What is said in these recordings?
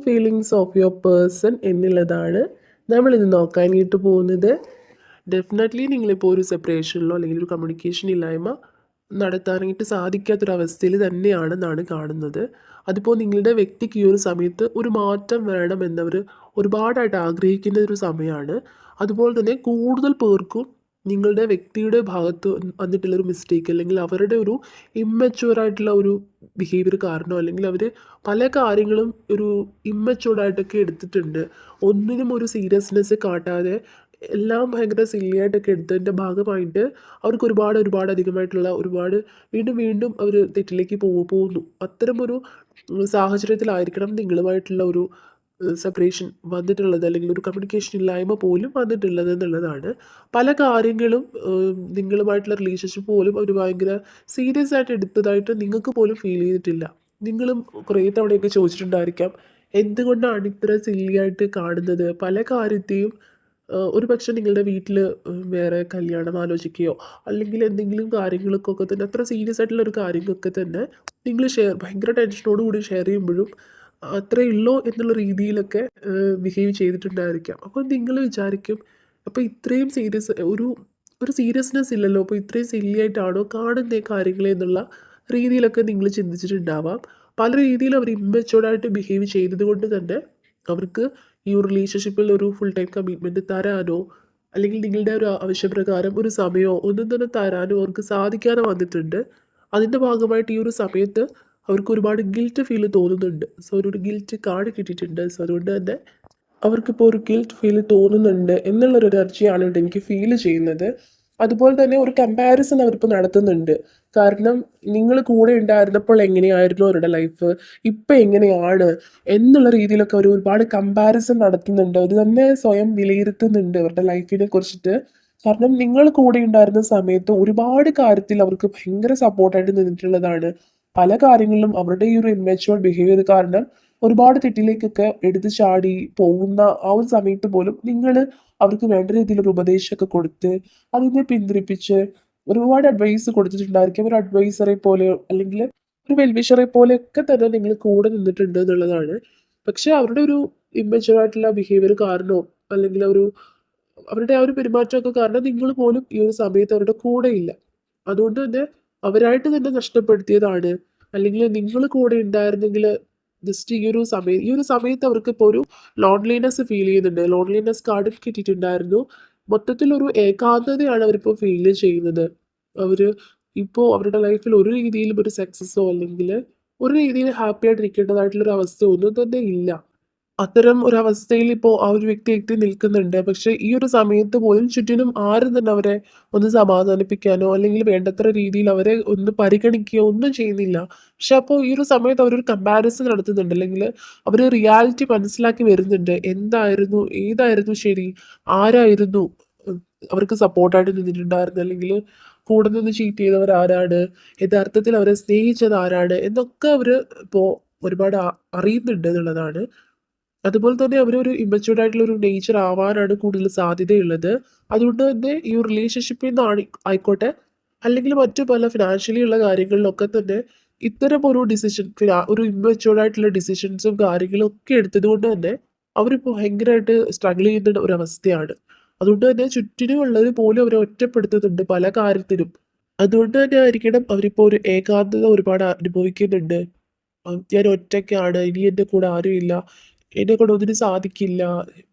Feelings of your person എന്നുള്ളതാണ് നമ്മളിന്ന് നോക്കാനായിട്ട് പോകുന്നത്. ഡെഫിനറ്റ്ലി നിങ്ങളിപ്പോൾ ഒരു സെപ്പറേഷനിലോ അല്ലെങ്കിൽ ഒരു കമ്മ്യൂണിക്കേഷൻ ഇല്ലായ്മ നടത്താനായിട്ട് സാധിക്കാത്തൊരവസ്ഥയിൽ തന്നെയാണെന്നാണ് കാണുന്നത്. അതിപ്പോൾ നിങ്ങളുടെ വ്യക്തിക്ക് ഈ ഒരു സമയത്ത് ഒരു മാറ്റം വേണമെന്നവർ ഒരുപാടായിട്ട് ആഗ്രഹിക്കുന്ന ഒരു സമയമാണ്. അതുപോലെ തന്നെ കൂടുതൽ പേർക്കും നിങ്ങളുടെ വ്യക്തിയുടെ ഭാഗത്ത് വന്നിട്ടുള്ളൊരു മിസ്റ്റേക്ക് അല്ലെങ്കിൽ അവരുടെ ഒരു ഇമ്മച്യൂർ ആയിട്ടുള്ള ഒരു ബിഹേവിയർ കാരണമോ അല്ലെങ്കിൽ അവർ പല കാര്യങ്ങളും ഒരു ഇമ്മച്യൂർഡായിട്ടൊക്കെ എടുത്തിട്ടുണ്ട്. ഒന്നിനും ഒരു സീരിയസ്നെസ് കാട്ടാതെ എല്ലാം ഭയങ്കര സില്ലിയായിട്ടൊക്കെ എടുത്തതിൻ്റെ ഭാഗമായിട്ട് അവർക്ക് ഒരുപാട് അധികമായിട്ടുള്ള ഒരുപാട് വീണ്ടും വീണ്ടും അവർ തെറ്റിലേക്ക് പോകുന്നു. അത്തരമൊരു സാഹചര്യത്തിലായിരിക്കണം നിങ്ങളുമായിട്ടുള്ള ഒരു സെപ്പറേഷൻ വന്നിട്ടുള്ളത് അല്ലെങ്കിൽ ഒരു കമ്മ്യൂണിക്കേഷൻ ഇല്ലായ്മ പോലും വന്നിട്ടുള്ളത് എന്നുള്ളതാണ്. പല കാര്യങ്ങളും നിങ്ങളുമായിട്ടുള്ള റിലേഷൻഷിപ്പ് പോലും അവർ ഭയങ്കര സീരിയസ് ആയിട്ട് എടുത്തതായിട്ട് നിങ്ങൾക്ക് പോലും ഫീൽ ചെയ്തിട്ടില്ല. നിങ്ങളും കുറേ തവണയൊക്കെ ചോദിച്ചിട്ടുണ്ടായിരിക്കാം, എന്തുകൊണ്ടാണ് ഇത്ര സില്ലിയായിട്ട് കാണുന്നത്? പല കാര്യത്തെയും ഒരു പക്ഷേ നിങ്ങളുടെ വീട്ടിൽ വേറെ കല്യാണം ആലോചിക്കുകയോ അല്ലെങ്കിൽ എന്തെങ്കിലും കാര്യങ്ങൾക്കൊക്കെ തന്നെ അത്ര സീരിയസ് ആയിട്ടുള്ള ഒരു കാര്യങ്ങളൊക്കെ തന്നെ നിങ്ങൾ ഭയങ്കര ടെൻഷനോട് കൂടി ഷെയർ ചെയ്യുമ്പോഴും അത്രയേ ഉള്ളൂ എന്നുള്ള രീതിയിലൊക്കെ ബിഹേവ് ചെയ്തിട്ടുണ്ടായിരിക്കാം. അപ്പോൾ നിങ്ങൾ വിചാരിക്കും, അപ്പോൾ ഇത്രയും ഒരു ഒരു സീരിയസ്നെസ് ഇല്ലല്ലോ, അപ്പോൾ ഇത്രയും സില്ലി ആയിട്ടാണോ കാണുന്ന കാര്യങ്ങൾ എന്നുള്ള രീതിയിലൊക്കെ നിങ്ങൾ ചിന്തിച്ചിട്ടുണ്ടാവാം. പല രീതിയിലും അവർ ഇമ്മച്ചുവർഡായിട്ട് ബിഹേവ് ചെയ്തത് കൊണ്ട് തന്നെ അവർക്ക് ഈ ഒരു റിലേഷൻഷിപ്പിൽ ഒരു ഫുൾ ടൈം കമ്മിറ്റ്മെൻറ്റ് തരാനോ അല്ലെങ്കിൽ നിങ്ങളുടെ ഒരു ആവശ്യപ്രകാരം ഒരു സമയമോ ഒന്നും തന്നെ തരാനോ അവർക്ക് സാധിക്കാതെ വന്നിട്ടുണ്ട്. അതിൻ്റെ ഭാഗമായിട്ട് ഈ ഒരു സമയത്ത് അവർക്ക് ഒരുപാട് ഗിൽറ്റ് ഫീൽ തോന്നുന്നുണ്ട്. സോ ഒരു ഗിൽറ്റ് കാർഡ് കിട്ടിയിട്ടുണ്ട്. സോ അതുകൊണ്ട് തന്നെ അവർക്കിപ്പോൾ ഒരു ഗിൽറ്റ് ഫീൽ തോന്നുന്നുണ്ട് എന്നുള്ളൊരു എനർജിയാണ് ഇവിടെ എനിക്ക് ഫീൽ ചെയ്യുന്നത്. അതുപോലെ തന്നെ ഒരു കമ്പാരിസൺ അവരിപ്പോൾ നടത്തുന്നുണ്ട്. കാരണം നിങ്ങൾ കൂടെ ഉണ്ടായിരുന്നപ്പോൾ എങ്ങനെയായിരുന്നു അവരുടെ ലൈഫ്, ഇപ്പം എങ്ങനെയാണ് എന്നുള്ള രീതിയിലൊക്കെ അവർ ഒരുപാട് കമ്പാരിസൺ നടത്തുന്നുണ്ട്. അവർ തന്നെ സ്വയം വിലയിരുത്തുന്നുണ്ട് അവരുടെ ലൈഫിനെ കുറിച്ചിട്ട്. കാരണം നിങ്ങൾ കൂടെ ഉണ്ടായിരുന്ന സമയത്ത് ഒരുപാട് കാര്യത്തിൽ അവർക്ക് ഭയങ്കര സപ്പോർട്ടായിട്ട് നിന്നിട്ടുള്ളതാണ്. പല കാര്യങ്ങളിലും അവരുടെ ഈ ഒരു ഇമ്മച്വർ ബിഹേവിയർ കാരണം ഒരുപാട് തെറ്റിലേക്കൊക്കെ എടുത്ത് ചാടി പോകുന്ന ആ ഒരു സമയത്ത് പോലും നിങ്ങൾ അവർക്ക് വേണ്ട രീതിയിലൊരു ഉപദേശമൊക്കെ കൊടുത്ത് അതിനെ പിന്തിരിപ്പിച്ച് ഒരുപാട് അഡ്വൈസ് കൊടുത്തിട്ടുണ്ടായിരിക്കും. ഒരു അഡ്വൈസറെ പോലെ അല്ലെങ്കിൽ ഒരു വെൽവിഷറെ പോലെയൊക്കെ തന്നെ നിങ്ങൾ കൂടെ നിന്നിട്ടുണ്ട് എന്നുള്ളതാണ്. പക്ഷെ അവരുടെ ഒരു ഇമ്മച്വർ ആയിട്ടുള്ള ബിഹേവിയർ കാരണമോ അല്ലെങ്കിൽ അവരുടെ ആ ഒരു പെരുമാറ്റമൊക്കെ കാരണം നിങ്ങൾ പോലും ഈ ഒരു സമയത്ത് അവരുടെ കൂടെ ഇല്ല. അതുകൊണ്ട് തന്നെ അവരായിട്ട് തന്നെ നഷ്ടപ്പെടുത്തിയതാണ്. അല്ലെങ്കിൽ നിങ്ങൾ കൂടെ ഉണ്ടായിരുന്നെങ്കിൽ ജസ്റ്റ് ഈ ഒരു സമയത്ത് അവർക്ക് ഇപ്പോൾ ഒരു ലോൺലിനെസ് ഫീൽ ചെയ്യുന്നുണ്ട്. ലോൺലിനെസ് കാർഡിൽ കിട്ടിയിട്ടുണ്ടായിരുന്നു. മൊത്തത്തിലൊരു ഏകാന്തതയാണ് അവരിപ്പോൾ ഫീൽ ചെയ്യുന്നത്. അവർ ഇപ്പോൾ അവരുടെ ലൈഫിൽ ഒരു രീതിയിലും ഒരു സക്സസ്സോ അല്ലെങ്കിൽ ഒരു രീതിയിൽ ഹാപ്പി ആയിട്ടിരിക്കേണ്ടതായിട്ടുള്ളൊരു അവസ്ഥ ഒന്നും തന്നെ ഇല്ല. അത്തരം ഒരവസ്ഥയിൽ ഇപ്പോൾ ആ ഒരു വ്യക്തി എത്തി നിൽക്കുന്നുണ്ട്. പക്ഷേ ഈ ഒരു സമയത്ത് പോലും ചുറ്റിനും ആരും തന്നെ അവരെ ഒന്ന് സമാധാനിപ്പിക്കാനോ അല്ലെങ്കിൽ വേണ്ടത്ര രീതിയിൽ അവരെ ഒന്ന് പരിഗണിക്കുകയോ ഒന്നും ചെയ്യുന്നില്ല. പക്ഷെ അപ്പോൾ ഈ ഒരു സമയത്ത് അവരൊരു കമ്പാരിസൺ നടത്തുന്നുണ്ട്. അല്ലെങ്കിൽ അവർ റിയാലിറ്റി മനസ്സിലാക്കി വരുന്നുണ്ട്. ഏതായിരുന്നു ശരി? ആരായിരുന്നു ഉം, അവർക്ക് സപ്പോർട്ടായിട്ട് നിന്നിട്ടുണ്ടായിരുന്നത്? അല്ലെങ്കിൽ കൂടെ നിന്ന് ചീറ്റ് ചെയ്തവർ ആരാണ്? യഥാർത്ഥത്തിൽ അവരെ സ്നേഹിച്ചത് ആരാണ്? എന്നൊക്കെ അവർ ഇപ്പോൾ ഒരുപാട് അറിയുന്നുണ്ട് എന്നുള്ളതാണ്. അതുപോലെ തന്നെ അവരൊരു ഇമ്മച്യൂർഡ് ആയിട്ടുള്ള ഒരു നേച്ചർ ആവാനാണ് കൂടുതൽ സാധ്യതയുള്ളത്. അതുകൊണ്ട് തന്നെ ഈ ഒരു റിലേഷൻഷിപ്പിൽ നിന്നാണ് ആയിക്കോട്ടെ അല്ലെങ്കിൽ മറ്റു പല ഫിനാൻഷ്യലി ഉള്ള കാര്യങ്ങളിലൊക്കെ തന്നെ ഇത്തരം ഒരു ഡിസിഷൻ ഒരു ഇമ്മച്യൂർഡ് ആയിട്ടുള്ള ഡിസിഷൻസും കാര്യങ്ങളും ഒക്കെ എടുത്തത് കൊണ്ട് തന്നെ അവരിപ്പോൾ ഭയങ്കരമായിട്ട് സ്ട്രഗിൾ ചെയ്യുന്ന ഒരു അവസ്ഥയാണ്. അതുകൊണ്ട് തന്നെ ചുറ്റിനുമുള്ളവർ പോലും അവരെ ഒറ്റപ്പെടുത്തുന്നുണ്ട് പല കാര്യത്തിലും. അതുകൊണ്ട് തന്നെ ആയിരിക്കണം അവരിപ്പോൾ ഒരു ഏകാന്തത ഒരുപാട് അനുഭവിക്കുന്നുണ്ട്. ഞാൻ ഒറ്റയ്ക്കാണ്, ഇനി എൻ്റെ കൂടെ ആരുമില്ല, എന്നെക്കൊണ്ട് ഒന്നിനും സാധിക്കില്ല,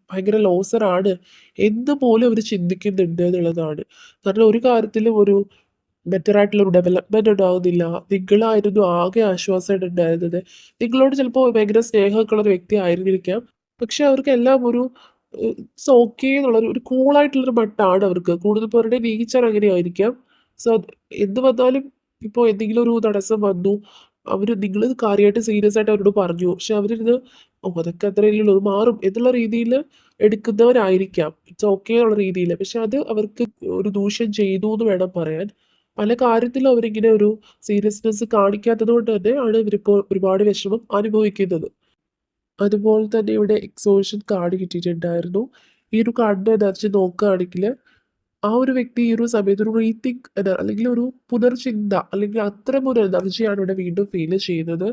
ഭയങ്കര ലോസറാണ് എന്ന് പോലും അവർ ചിന്തിക്കുന്നുണ്ട് എന്നുള്ളതാണ്. കാരണം ഒരു കാര്യത്തിലും ഒരു ബെറ്റർ ആയിട്ടുള്ള ഒരു ഡെവലപ്മെന്റ് ഉണ്ടാകുന്നില്ല. നിങ്ങളായിരുന്നു ആകെ ആശ്വാസമായിട്ട് ഉണ്ടായിരുന്നത്. നിങ്ങളോട് ചിലപ്പോൾ ഭയങ്കര സ്നേഹമൊക്കെ ഉള്ള ഒരു വ്യക്തി ആയിരുന്നിരിക്കാം. പക്ഷെ അവർക്കെല്ലാം ഒരു ഇറ്റ്സ് ഓക്കെ എന്നുള്ളൊരു ഒരു കൂളായിട്ടുള്ളൊരു മട്ടാണ് അവർക്ക്. കൂടുതൽ പേരുടെ നേച്ചർ അങ്ങനെയായിരിക്കാം. സോ എന്ത് വന്നാലും ഇപ്പോൾ എന്തെങ്കിലും ഒരു തടസ്സം വന്നു, നിങ്ങൾ കാര്യമായിട്ട് സീരിയസ് ആയിട്ട് അവരോട് പറഞ്ഞു. പക്ഷെ അവരിത് ഓ അതൊക്കെ അത്രയല്ലേ ഉള്ളൂ, അത് മാറും എന്നുള്ള രീതിയിൽ എടുക്കുന്നവരായിരിക്കാം. ഇറ്റ്സ് ഓക്കെ എന്നുള്ള രീതിയിൽ. പക്ഷെ അത് അവർക്ക് ഒരു ദൂഷ്യം ചെയ്തു എന്ന് വേണം പറയാൻ. പല കാര്യത്തിലും അവരിങ്ങനെ ഒരു സീരിയസ്നെസ് കാണിക്കാത്തത് കൊണ്ട് തന്നെ ആണ് ഇവരിപ്പോൾ ഒരുപാട് വിഷമം അനുഭവിക്കുന്നത്. അതുപോലെ തന്നെ ഇവിടെ എക്സോഷൻ കാർഡ് കിട്ടിയിട്ടുണ്ടായിരുന്നു. ഈ ഒരു കാർഡിൻ്റെ എനർജി നോക്കുകയാണെങ്കിൽ ആ ഒരു വ്യക്തി ഈ ഒരു സമയത്ത് ഒരു റീതിങ്ക് അല്ലെങ്കിൽ ഒരു പുനർചിന്ത അല്ലെങ്കിൽ അത്തരം ഒരു എനർജിയാണ് ഇവിടെ വീണ്ടും ഫീൽ ചെയ്യുന്നത്.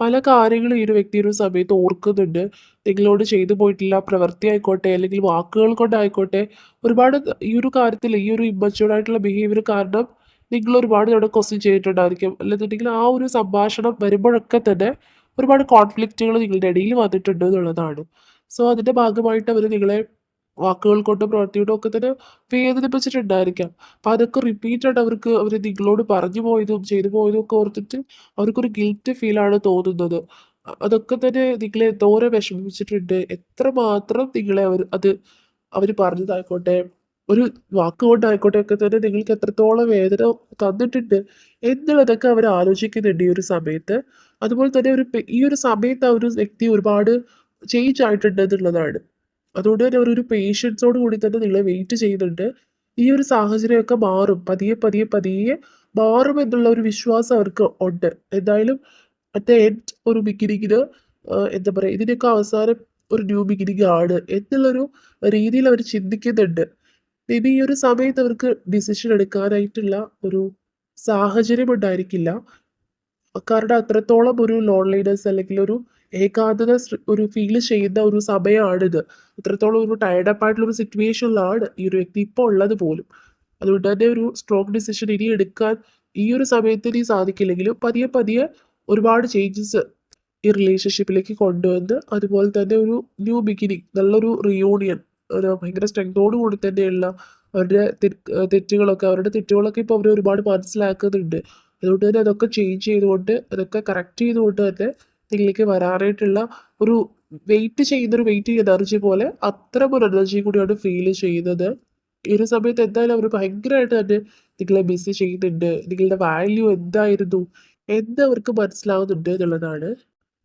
പല കാര്യങ്ങളും ഈ ഒരു വ്യക്തി ഒരു സമയത്ത് ഓർക്കുന്നുണ്ട്. നിങ്ങളോട് ചെയ്തു പോയിട്ടുള്ള പ്രവൃത്തി ആയിക്കോട്ടെ, അല്ലെങ്കിൽ വാക്കുകൾ കൊണ്ടായിക്കോട്ടെ, ഒരുപാട് ഈ ഒരു കാര്യത്തിൽ ഈ ഒരു ഇമ്മച്യൂർഡ് ആയിട്ടുള്ള ബിഹേവിയർ കാരണം നിങ്ങൾ ഒരുപാട് തവണ ക്വസ്റ്റ്യൻ ചെയ്തിട്ടുണ്ടായിരിക്കും. അല്ലെന്നുണ്ടെങ്കിൽ ആ ഒരു സംഭാഷണം വരുമ്പോഴൊക്കെ തന്നെ ഒരുപാട് കോൺഫ്ലിക്റ്റുകൾ നിങ്ങളുടെ ഇടയിൽ വന്നിട്ടുണ്ട് എന്നുള്ളതാണ്. സോ അതിന്റെ ഭാഗമായിട്ട് അവർ നിങ്ങളെ വാക്കുകൾ കൊണ്ടും പ്രവൃത്തി കൊണ്ടും ഒക്കെ തന്നെ വേദനിപ്പിച്ചിട്ടുണ്ടായിരിക്കാം. അപ്പം അതൊക്കെ റിപ്പീറ്റഡ് അവർ നിങ്ങളോട് പറഞ്ഞു പോയതും ചെയ്തു പോയതും ഒക്കെ ഓർത്തിട്ട് അവർക്കൊരു ഗിൽറ്റ് ഫീലാണ് തോന്നുന്നത്. അതൊക്കെ തന്നെ നിങ്ങളെ എന്തോരം വിഷമിപ്പിച്ചിട്ടുണ്ട്. എത്രമാത്രം നിങ്ങളെ അവർ പറഞ്ഞതായിക്കോട്ടെ, ഒരു വാക്കുകൊണ്ടായിക്കോട്ടെ ഒക്കെ തന്നെ നിങ്ങൾക്ക് എത്രത്തോളം വേദന തന്നിട്ടുണ്ട് എന്നുള്ളതൊക്കെ അവർ ആലോചിക്കുന്നുണ്ട് ഈ ഒരു സമയത്ത്. അതുപോലെ തന്നെ ഈ ഒരു സമയത്ത് ആ ഒരു വ്യക്തി ഒരുപാട് ചേഞ്ച് ആയിട്ടുണ്ട് എന്നുള്ളതാണ്. അതുകൊണ്ട് തന്നെ അവരൊരു പേഷ്യൻസോട് കൂടി തന്നെ നിങ്ങളെ വെയിറ്റ് ചെയ്യുന്നുണ്ട്. ഈ ഒരു സാഹചര്യമൊക്കെ മാറും. പതിയെ, പതിയെ, പതിയെ മാറും എന്നുള്ള ഒരു വിശ്വാസം അവർക്ക് ഉണ്ട്. എന്തായാലും അറ്റ് ദ എൻഡ് ഒരു ബിഗിനിങ്ങിന് എന്താ പറയുക, ഇതിൻ്റെയൊക്കെ അവസാനം ഒരു ന്യൂ ബിഗിനിങ് ആണ് എന്നുള്ളൊരു രീതിയിൽ അവർ ചിന്തിക്കുന്നുണ്ട്. മേ ബി ഈ ഒരു സമയത്ത് അവർക്ക് ഡിസിഷൻ എടുക്കാനായിട്ടുള്ള ഒരു സാഹചര്യം ഉണ്ടായിരിക്കില്ല. കാരണം അത്രത്തോളം ഒരു ലോൺലിനെസ് അല്ലെങ്കിൽ ഒരു ഏകാന്തത ഒരു ഫീൽ ചെയ്യുന്ന ഒരു സമയമാണിത്. അത്രത്തോളം ഒരു ടയർഡ് അപ്പ് ആയിട്ടുള്ള ഒരു സിറ്റുവേഷനിലാണ് ഈ ഒരു വ്യക്തി ഇപ്പോൾ ഉള്ളത് പോലും. അതുകൊണ്ട് തന്നെ ഒരു സ്ട്രോങ് ഡിസിഷൻ ഇനി എടുക്കാൻ ഈ ഒരു സമയത്ത് ഇനി സാധിക്കില്ലെങ്കിലും പതിയെ പതിയെ ഒരുപാട് ചേഞ്ചസ് ഈ റിലേഷൻഷിപ്പിലേക്ക് കൊണ്ടുവന്ന് അതുപോലെ തന്നെ ഒരു ന്യൂ ബിഗിനിങ്, നല്ലൊരു റിയൂണിയൻ, ഒരു ഭയങ്കര സ്ട്രെങ്തോട് കൂടി തന്നെയുള്ള അവരുടെ അവരുടെ തെറ്റുകളൊക്കെ ഇപ്പോൾ അവർ ഒരുപാട് മനസ്സിലാക്കുന്നുണ്ട്. അതുകൊണ്ട് തന്നെ അതൊക്കെ ചേഞ്ച് ചെയ്തുകൊണ്ട് അതൊക്കെ കറക്റ്റ് ചെയ്തുകൊണ്ട് തന്നെ നിങ്ങളിലേക്ക് വരാനായിട്ടുള്ള ഒരു ഒരു വെയിറ്റിംഗ് എനർജി പോലെ അത്തരം ഒരു എനർജി കൂടിയാണ് ഫീൽ ചെയ്യുന്നത്. ഈ ഒരു സമയത്ത് എന്തായാലും അവർ ഭയങ്കരമായിട്ട് തന്നെ നിങ്ങളെ മിസ് ചെയ്യുന്നുണ്ട്. നിങ്ങളുടെ വാല്യൂ എന്തായിരുന്നു എന്ന് അവർക്ക് മനസ്സിലാവുന്നുണ്ട് എന്നുള്ളതാണ്.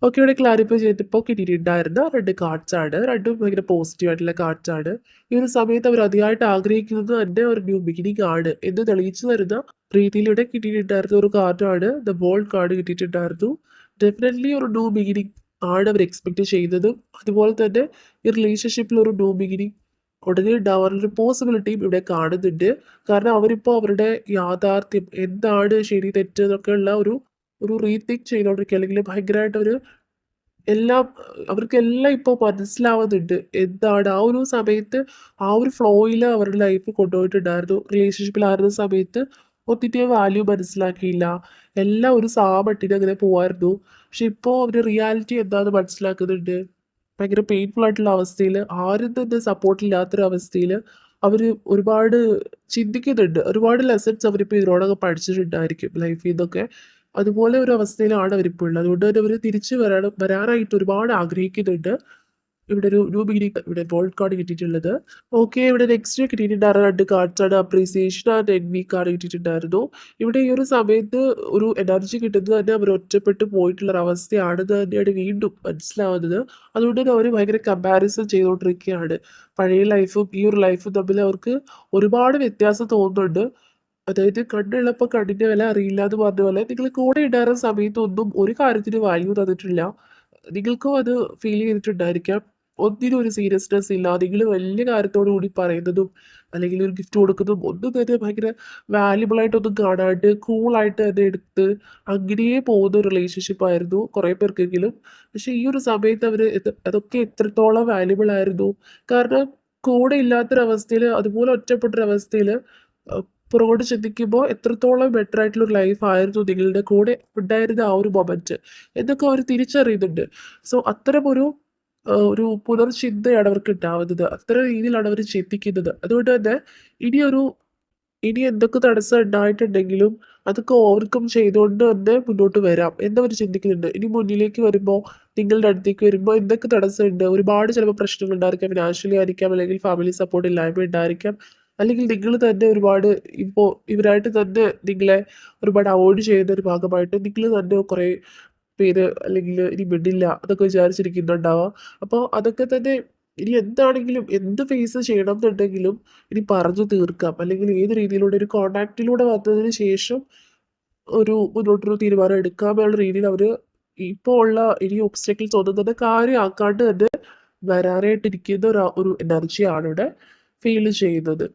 ഓക്കെ, ഇവിടെ ക്ലാരിഫൈ ചെയ്തിട്ടിപ്പോൾ കിട്ടിയിട്ടുണ്ടായിരുന്ന 2 കാർഡ്സ് ആണ്. രണ്ടും ഭയങ്കര പോസിറ്റീവ് ആയിട്ടുള്ള കാർഡ്സ് ആണ്. ഈ ഒരു സമയത്ത് അവർ അതിയായിട്ട് ആഗ്രഹിക്കുന്നത് തന്നെ ഒരു ന്യൂ ബിഗിനിങ് ആണ് എന്ന് തെളിയിച്ചു തരുന്ന രീതിയിലൂടെ കിട്ടിയിട്ടുണ്ടായിരുന്ന ഒരു കാർഡാണ്. ദ ബോൾഡ് കാർഡ് കിട്ടിയിട്ടുണ്ടായിരുന്നു. ഡെഫിനറ്റ്ലി ഒരു ന്യൂ ബിഗിനിങ് ആണ് അവർ എക്സ്പെക്ട് ചെയ്യുന്നതും അതുപോലെ തന്നെ ഈ റിലേഷൻഷിപ്പിൽ ഒരു ന്യൂ ബിഗിനിങ് ഉടനെ ഉണ്ടാവാനൊരു പോസിബിലിറ്റിയും ഇവിടെ കാണുന്നുണ്ട്. കാരണം അവരിപ്പോൾ അവരുടെ യാഥാർത്ഥ്യം എന്താണ് ശരി തെറ്റ് എന്നൊക്കെ ഉള്ള ഒരു ഒരു റീതിങ്ക് ചെയ്തുകൊണ്ടിരിക്കുക, അല്ലെങ്കിൽ ഭയങ്കരമായിട്ട് ഒരു എല്ലാം അവർക്കെല്ലാം ഇപ്പോൾ മനസ്സിലാവുന്നുണ്ട്. എന്താണ് ആ ഒരു സമയത്ത് ആ ഒരു ഫ്ലോയിൽ അവരുടെ ലൈഫ് കൊണ്ടുപോയിട്ടുണ്ടായിരുന്നു. റിലേഷൻഷിപ്പിലായിരുന്ന സമയത്ത് ഒന്നിൻ്റെയും വാല്യൂ മനസ്സിലാക്കിയില്ല. എല്ലാം ഒരു സാമട്ടിന് അങ്ങനെ പോവായിരുന്നു. പക്ഷെ ഇപ്പോൾ അവർ റിയാലിറ്റി എന്താണെന്ന് മനസ്സിലാക്കുന്നുണ്ട്. ഭയങ്കര പെയിൻഫുൾ ആയിട്ടുള്ള അവസ്ഥയിൽ ആരും തന്നെ സപ്പോർട്ടില്ലാത്തൊരവസ്ഥയിൽ അവർ ഒരുപാട് ചിന്തിക്കുന്നുണ്ട്. ഒരുപാട് ലെസൺസ് അവരിപ്പോൾ ഇതിനോടകം പഠിച്ചിട്ടുണ്ടായിരിക്കും ലൈഫിൽ നിന്നൊക്കെ. അതുപോലെ ഒരു അവസ്ഥയിലാണ് അവരിപ്പോൾ ഉള്ളത്. അതുകൊണ്ട് തന്നെ അവർ തിരിച്ച് വരാനായിട്ട് ഒരുപാട് ആഗ്രഹിക്കുന്നുണ്ട്. ഇവിടെ ഒരു ന്യൂ ബിഗിനിങ് ഇവിടെ ഗോൾഡ് കാർഡ് കിട്ടിയിട്ടുള്ളത്. ഓക്കെ, ഇവിടെ നെക്സ്റ്റ് കിട്ടിയിട്ടുണ്ടായിരുന്ന 2 കാർഡ്സാണ് അപ്രീസിയേഷൻ ആൻഡ് എൻവി കാർഡ് കിട്ടിയിട്ടുണ്ടായിരുന്നു. ഇവിടെ ഈ ഒരു സമയത്ത് ഒരു എനർജി കിട്ടുന്നത് തന്നെ അവർ ഒറ്റപ്പെട്ടു പോയിട്ടുള്ള ഒരു അവസ്ഥയാണെന്ന് തന്നെയാണ് വീണ്ടും മനസ്സിലാവുന്നത്. അതുകൊണ്ട് തന്നെ അവർ ഭയങ്കര കമ്പാരിസൺ ചെയ്തുകൊണ്ടിരിക്കുകയാണ്. പഴയ ലൈഫും ഈ ഒരു ലൈഫും തമ്മിൽ അവർക്ക് ഒരുപാട് വ്യത്യാസം തോന്നുന്നുണ്ട്. അതായത് കണ്ണുള്ളപ്പോൾ കണ്ണിൻ്റെ വില അറിയില്ല എന്ന് പറഞ്ഞ പോലെ നിങ്ങൾ കൂടെ ഉണ്ടായിരുന്ന സമയത്തൊന്നും ഒരു കാര്യത്തിന് വാല്യൂ തന്നിട്ടില്ല. നിങ്ങൾക്കും അത് ഫീൽ ചെയ്തിട്ടുണ്ടായിരിക്കാം. ഒന്നിനും ഒരു സീരിയസ്നെസ് ഇല്ല. നിങ്ങൾ വലിയ കാര്യത്തോടു കൂടി പറയുന്നതും അല്ലെങ്കിൽ ഒരു ഗിഫ്റ്റ് കൊടുക്കുന്നതും ഒന്നും തന്നെ ഭയങ്കര വാല്യുബിൾ ആയിട്ടൊന്നും കാണാണ്ട് കൂളായിട്ട് തന്നെ എടുത്ത് അങ്ങനെയേ പോകുന്ന ഒരു റിലേഷൻഷിപ്പ് ആയിരുന്നു കുറേ പേർക്കെങ്കിലും. പക്ഷേ ഈ ഒരു സമയത്ത് അവർ അതൊക്കെ എത്രത്തോളം വാല്യുബിൾ ആയിരുന്നു. കാരണം കൂടെ ഇല്ലാത്തൊരവസ്ഥയിൽ അതുപോലെ ഒറ്റപ്പെട്ടൊരവസ്ഥയിൽ പുറകോട്ട് ചിന്തിക്കുമ്പോൾ എത്രത്തോളം ബെറ്റർ ആയിട്ടുള്ള ഒരു ലൈഫ് ആയിരുന്നു നിങ്ങളുടെ കൂടെ ഉണ്ടായിരുന്ന ആ ഒരു മൊമെന്റ് എന്നൊക്കെ അവർ തിരിച്ചറിയുന്നുണ്ട്. സോ അത്തരമൊരു ഒരു പുനർചിന്തയാണ് അവർക്ക് ഉണ്ടാവുന്നത്. അത്തരം രീതിയിലാണ് അവർ ചിന്തിക്കുന്നത്. അതുകൊണ്ട് തന്നെ ഇനിയൊരു ഇനി എന്തൊക്കെ തടസ്സം ഉണ്ടായിട്ടുണ്ടെങ്കിലും അതൊക്കെ ഓവർകം ചെയ്തുകൊണ്ട് തന്നെ മുന്നോട്ട് വരാം എന്നവർ ചിന്തിക്കുന്നുണ്ട്. ഇനി മുന്നിലേക്ക് വരുമ്പോൾ നിങ്ങളുടെ അടുത്തേക്ക് വരുമ്പോൾ എന്തൊക്കെ തടസ്സമുണ്ട്, ഒരുപാട് ചിലപ്പോൾ പ്രശ്നങ്ങൾ ഉണ്ടായിരിക്കാം. ഫിനാൻഷ്യലി ആയിരിക്കാം, അല്ലെങ്കിൽ ഫാമിലി സപ്പോർട്ട് ഇല്ലായ്മ ഉണ്ടായിരിക്കാം, അല്ലെങ്കിൽ നിങ്ങൾ തന്നെ ഒരുപാട് ഇപ്പോൾ ഇവരായിട്ട് തന്നെ നിങ്ങളെ ഒരുപാട് അവോയ്ഡ് ചെയ്യുന്ന ഒരു ഭാഗമായിട്ട് നിങ്ങൾ തന്നെ കുറേ പേര് അല്ലെങ്കിൽ ഇനി വിടില്ല അതൊക്കെ വിചാരിച്ചിരിക്കുന്നുണ്ടാവാം. അപ്പോൾ അതൊക്കെ തന്നെ ഇനി എന്താണെങ്കിലും എന്ത് ഫേസ് ചെയ്യണം എന്നുണ്ടെങ്കിലും ഇനി പറഞ്ഞു തീർക്കാം, അല്ലെങ്കിൽ ഏത് രീതിയിലൂടെ ഒരു കോണ്ടാക്റ്റിലൂടെ വന്നതിന് ശേഷം ഒരു മുന്നോട്ടൊരു തീരുമാനം എടുക്കാമെന്നുള്ള രീതിയിൽ അവർ ഇപ്പോൾ ഉള്ള ഇനി ഒബ്സ്റ്റക്കിൾസ് ഒന്നും തന്നെ കാര്യമാക്കാണ്ട് തന്നെ വരാനായിട്ടിരിക്കുന്ന ഒരു എനർജിയാണ് ഇവിടെ ഫീൽ ചെയ്യുന്നത്.